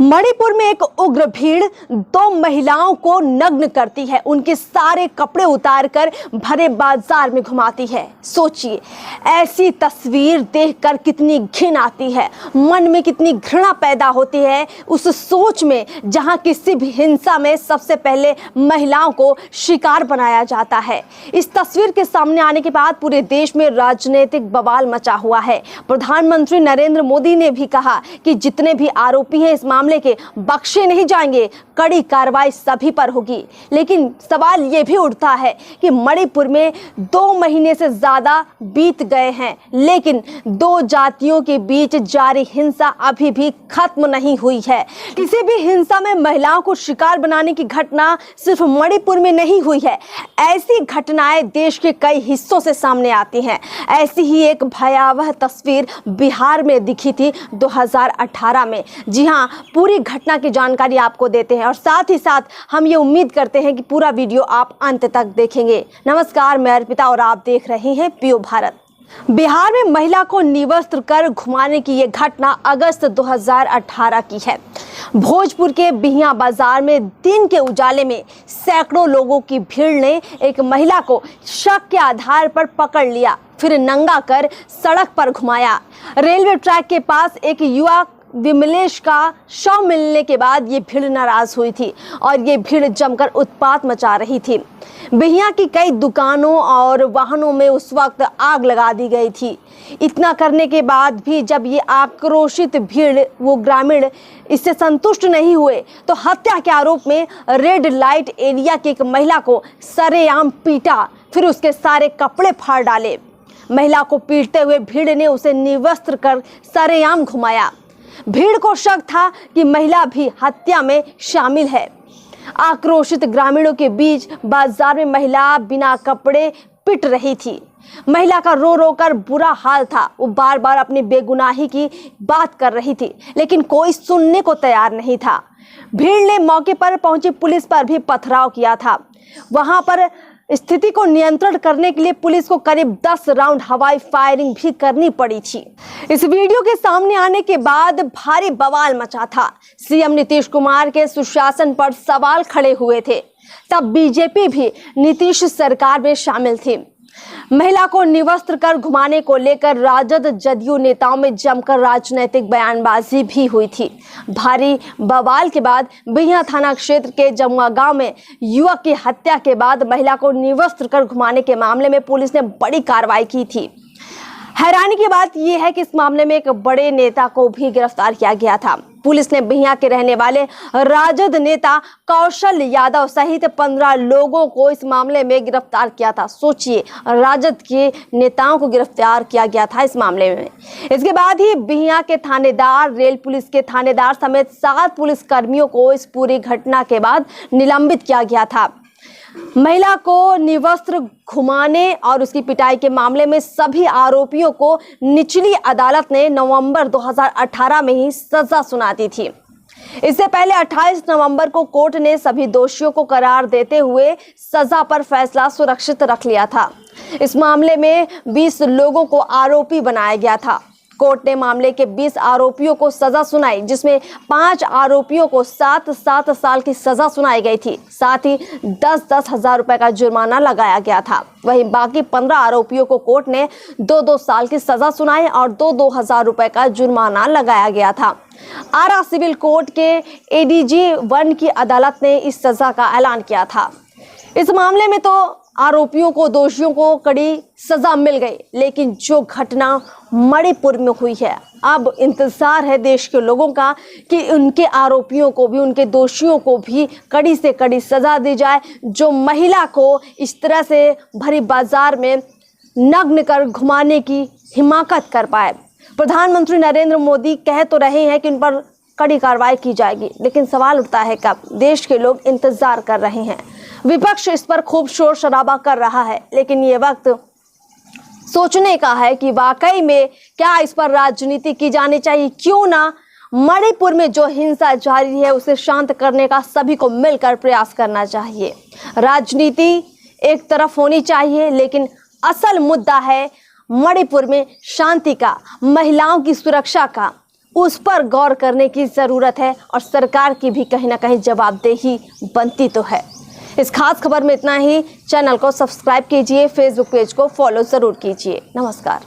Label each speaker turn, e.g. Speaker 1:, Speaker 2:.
Speaker 1: मणिपुर में एक उग्र भीड़ दो महिलाओं को नग्न करती है, उनके सारे कपड़े उतारकर भरे बाजार में घुमाती है। सोचिए, ऐसी तस्वीर देखकर कितनी घिन आती है, मन में कितनी घृणा पैदा होती है उस सोच में, जहां किसी भी हिंसा में सबसे पहले महिलाओं को शिकार बनाया जाता है। इस तस्वीर के सामने आने के बाद पूरे देश में राजनीतिक बवाल मचा हुआ है। प्रधानमंत्री नरेंद्र मोदी ने भी कहा कि जितने भी आरोपी हैं इस मामले के बख्शे नहीं जाएंगे, कड़ी कार्रवाई सभी पर होगी। लेकिन सवाल यह भी उठता है कि मणिपुर में 2 महीने से ज्यादा बीत गए हैं, लेकिन दो जातियों के बीच जारी हिंसा अभी भी खत्म नहीं हुई है। किसी भी हिंसा में महिलाओं को शिकार बनाने की घटना सिर्फ मणिपुर में नहीं हुई है, ऐसी घटनाएं देश के कई हिस्सों से सामने आती हैं। ऐसी ही एक भयावह तस्वीर बिहार में दिखी थी 2018 में। जी हाँ, पूरी घटना की जानकारी आपको देते हैं और साथ ही साथ हम ये उम्मीद करते हैं कि पूरा वीडियो आप अंत तक देखेंगे। नमस्कार, मैं अर्पिता और आप देख रहे हैं पीओ भारत। बिहार में महिला को निवस्त्र कर घुमाने की ये घटना अगस्त 2018 की है। भोजपुर के बिहिया बाजार में दिन के उजाले में सैकड़ों लोगों की भीड़ ने एक महिला को शक के आधार पर पकड़ लिया, फिर नंगा कर सड़क पर घुमाया। रेलवे ट्रैक के पास एक युवा विमलेश का शव मिलने के बाद ये भीड़ नाराज हुई थी और ये भीड़ जमकर उत्पात मचा रही थी। बिहिया की कई दुकानों और वाहनों में उस वक्त आग लगा दी गई थी। इतना करने के बाद भी जब ये आक्रोशित भीड़, वो ग्रामीण, इससे संतुष्ट नहीं हुए तो हत्या के आरोप में रेड लाइट एरिया की एक महिला को सरेआम पीटा, फिर उसके सारे कपड़े फाड़ डाले। महिला को पीटते हुए भीड़ ने उसे निवस्त्र कर सरेआम घुमाया। भीड़ को शक था कि महिला भी हत्या में शामिल है। आक्रोशित ग्रामीणों के बीच बाजार में महिला बिना कपड़े पिट रही थी। महिला का रो रो कर बुरा हाल था। वो बार बार अपनी बेगुनाही की बात कर रही थी, लेकिन कोई सुनने को तैयार नहीं था। भीड़ ने मौके पर पहुंची पुलिस पर भी पथराव किया था। वहां पर स्थिति को नियंत्रण करने के लिए पुलिस को करीब 10 राउंड हवाई फायरिंग भी करनी पड़ी थी। इस वीडियो के सामने आने के बाद भारी बवाल मचा था। सीएम नीतीश कुमार के सुशासन पर सवाल खड़े हुए थे। तब बीजेपी भी नीतीश सरकार में शामिल थी। महिला को निवस्त्र कर घुमाने को लेकर राजद जदयू नेताओं में जमकर राजनीतिक बयानबाजी भी हुई थी। भारी बवाल के बाद बिहिया थाना क्षेत्र के जमुआ गांव में युवक की हत्या के बाद महिला को निवस्त्र कर घुमाने के मामले में पुलिस ने बड़ी कार्रवाई की थी। हैरानी की बात यह है कि इस मामले में एक बड़े नेता को भी गिरफ्तार किया गया था। पुलिस ने बिहिया के रहने वाले राजद नेता कौशल यादव सहित 15 लोगों को इस मामले में गिरफ्तार किया था। सोचिए, राजद के नेताओं को गिरफ्तार किया गया था इस मामले में। इसके बाद ही बिहिया के थानेदार, रेल पुलिस के थानेदार समेत 7 पुलिस कर्मियों को इस पूरी घटना के बाद निलंबित किया गया था। महिला को निवस्त्र घुमाने और उसकी पिटाई के मामले में सभी आरोपियों को निचली अदालत ने नवंबर 2018 में ही सजा सुना दी थी। इससे पहले 28 नवंबर को कोर्ट ने सभी दोषियों को करार देते हुए सजा पर फैसला सुरक्षित रख लिया था। इस मामले में 20 लोगों को आरोपी बनाया गया था। कोर्ट ने मामले के 20 आरोपियों को सजा सुनाई, जिसमें 5 आरोपियों को 7-7 साल की सजा सुनाई गई थी। साथ ही 10-10 हजार रुपए का जुर्माना लगाया गया था। वहीं बाकी 15 आरोपियों को कोर्ट ने 2-2 साल की सजा सुनाई और 2-2 हजार रुपए का जुर्माना लगाया गया था। आरा सिविल कोर्ट के एडीजी 1 की अदालत ने इस सजा का ऐलान किया था। इस मामले में तो आरोपियों को, दोषियों को कड़ी सजा मिल गई, लेकिन जो घटना मणिपुर में हुई है, अब इंतजार है देश के लोगों का कि उनके आरोपियों को भी, उनके दोषियों को भी कड़ी से कड़ी सजा दी जाए, जो महिला को इस तरह से भरी बाजार में नग्न कर घुमाने की हिमाकत कर पाए। प्रधानमंत्री नरेंद्र मोदी कह तो रहे हैं कि उन पर कड़ी कार्रवाई की जाएगी, लेकिन सवाल उठता है कब। देश के लोग इंतजार कर रहे हैं। विपक्ष इस पर खूब शोर शराबा कर रहा है, लेकिन ये वक्त सोचने का है कि वाकई में क्या इस पर राजनीति की जानी चाहिए। क्यों ना मणिपुर में जो हिंसा जारी है उसे शांत करने का सभी को मिलकर प्रयास करना चाहिए। राजनीति एक तरफ होनी चाहिए, लेकिन असल मुद्दा है मणिपुर में शांति का, महिलाओं की सुरक्षा का, उस पर गौर करने की ज़रूरत है और सरकार की भी कहीं ना कहीं जवाबदेही बनती तो है। इस खास खबर में इतना ही। चैनल को सब्सक्राइब कीजिए, फेसबुक पेज को फॉलो ज़रूर कीजिए। नमस्कार।